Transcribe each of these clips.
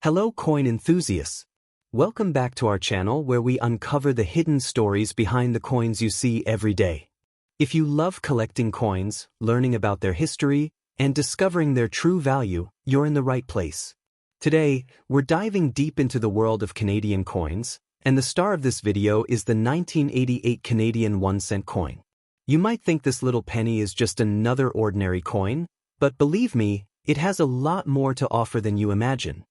Hello coin enthusiasts! Welcome back to our channel where we uncover the hidden stories behind the coins you see every day. If you love collecting coins, learning about their history, and discovering their true value, you're in the right place. Today, we're diving deep into the world of Canadian coins, and the star of this video is the 1988 Canadian 1-cent coin. You might think this little penny is just another ordinary coin, but believe me, it has a lot more to offer than you imagine.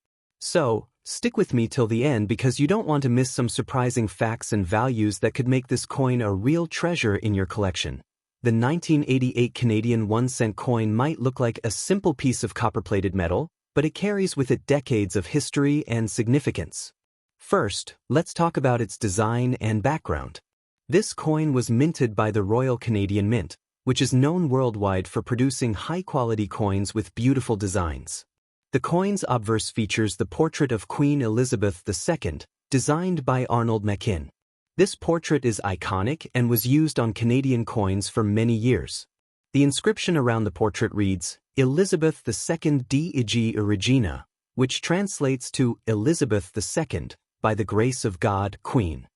So, stick with me till the end because you don't want to miss some surprising facts and values that could make this coin a real treasure in your collection. The 1988 Canadian 1-cent coin might look like a simple piece of copper-plated metal, but it carries with it decades of history and significance. First, let's talk about its design and background. This coin was minted by the Royal Canadian Mint, which is known worldwide for producing high-quality coins with beautiful designs. The coin's obverse features the portrait of Queen Elizabeth II, designed by Arnold Machin. This portrait is iconic and was used on Canadian coins for many years. The inscription around the portrait reads, Elizabeth II Digi Regina, which translates to Elizabeth II, by the grace of God, Queen.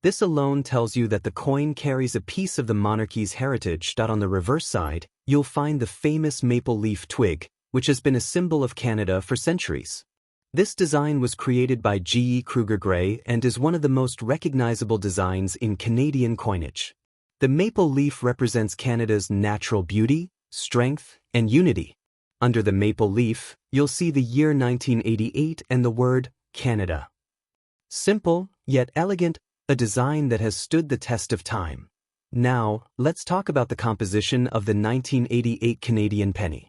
This alone tells you that the coin carries a piece of the monarchy's heritage. On the reverse side, you'll find the famous maple leaf twig, which has been a symbol of Canada for centuries. This design was created by G.E. Kruger Gray and is one of the most recognizable designs in Canadian coinage. The maple leaf represents Canada's natural beauty, strength, and unity. Under the maple leaf, you'll see the year 1988 and the word Canada. Simple, yet elegant, a design that has stood the test of time. Now, let's talk about the composition of the 1988 Canadian penny.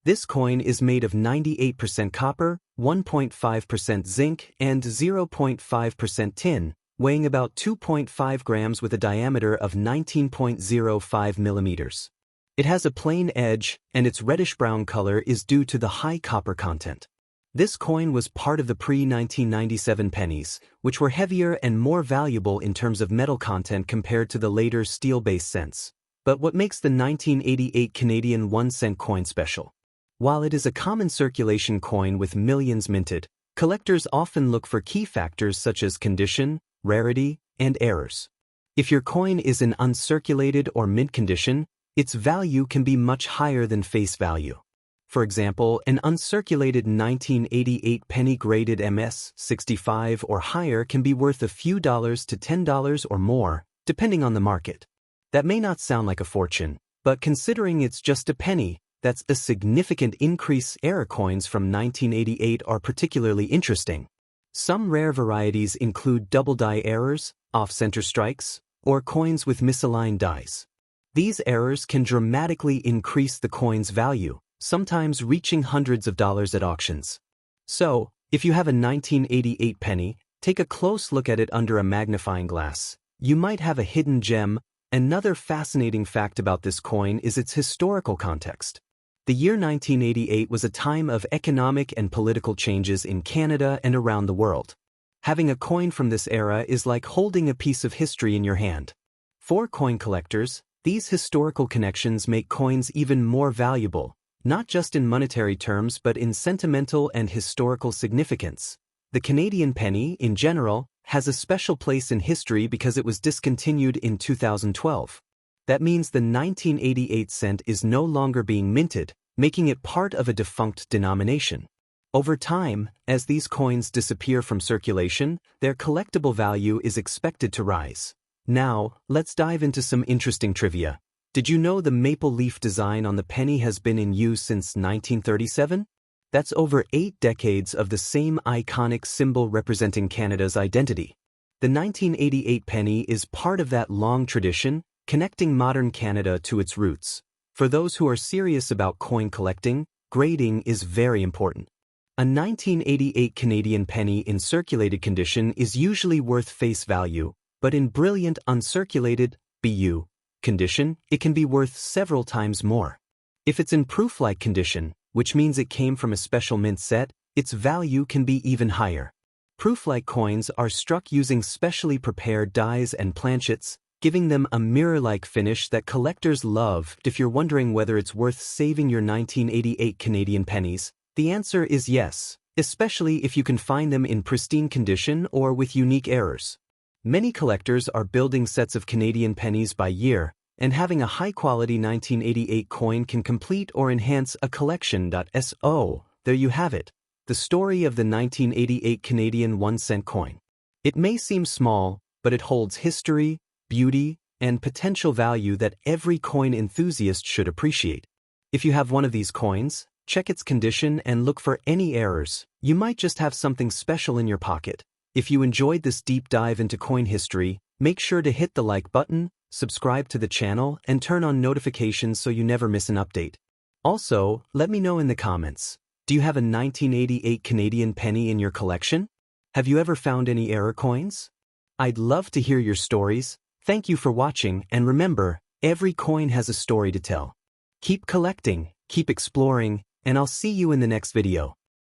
This coin is made of 98% copper, 1.5% zinc, and 0.5% tin, weighing about 2.5 grams with a diameter of 19.05 millimeters. It has a plain edge, and its reddish-brown color is due to the high copper content. This coin was part of the pre-1997 pennies, which were heavier and more valuable in terms of metal content compared to the later steel-based cents. But what makes the 1988 Canadian 1-cent coin special? While it is a common circulation coin with millions minted, collectors often look for key factors such as condition, rarity, and errors. If your coin is in uncirculated or mint condition, its value can be much higher than face value. For example, an uncirculated 1988 penny graded MS-65 or higher can be worth a few dollars to $10 or more, depending on the market. That may not sound like a fortune, but considering it's just a penny, that's a significant increase. Error coins from 1988 are particularly interesting. Some rare varieties include double die errors, off-center strikes, or coins with misaligned dies. These errors can dramatically increase the coin's value, sometimes reaching hundreds of dollars at auctions. So, if you have a 1988 penny, take a close look at it under a magnifying glass. You might have a hidden gem. Another fascinating fact about this coin is its historical context. The year 1988 was a time of economic and political changes in Canada and around the world. Having a coin from this era is like holding a piece of history in your hand. For coin collectors, these historical connections make coins even more valuable, not just in monetary terms but in sentimental and historical significance. The Canadian penny, in general, has a special place in history because it was discontinued in 2012. That means the 1988 cent is no longer being minted, making it part of a defunct denomination. Over time, as these coins disappear from circulation, their collectible value is expected to rise. Now, let's dive into some interesting trivia. Did you know the maple leaf design on the penny has been in use since 1937? That's over 8 decades of the same iconic symbol representing Canada's identity. The 1988 penny is part of that long tradition, connecting modern Canada to its roots. For those who are serious about coin collecting, grading is very important. A 1988 Canadian penny in circulated condition is usually worth face value, but in brilliant uncirculated (BU) condition, it can be worth several times more. If it's in proof-like condition, which means it came from a special mint set, its value can be even higher. Proof-like coins are struck using specially prepared dies and planchets, giving them a mirror-like finish that collectors love. If you're wondering whether it's worth saving your 1988 Canadian pennies, the answer is yes. especially if you can find them in pristine condition or with unique errors. Many collectors are building sets of Canadian pennies by year, and having a high-quality 1988 coin can complete or enhance a collection. So, there you have it, the story of the 1988 Canadian 1-cent coin. It may seem small, but it holds history, beauty, and potential value that every coin enthusiast should appreciate. If you have one of these coins, check its condition and look for any errors. You might just have something special in your pocket. If you enjoyed this deep dive into coin history, make sure to hit the like button, subscribe to the channel, and turn on notifications so you never miss an update. Also, let me know in the comments, do you have a 1988 Canadian penny in your collection? Have you ever found any error coins? I'd love to hear your stories. Thank you for watching, and remember, every coin has a story to tell. Keep collecting, keep exploring, and I'll see you in the next video.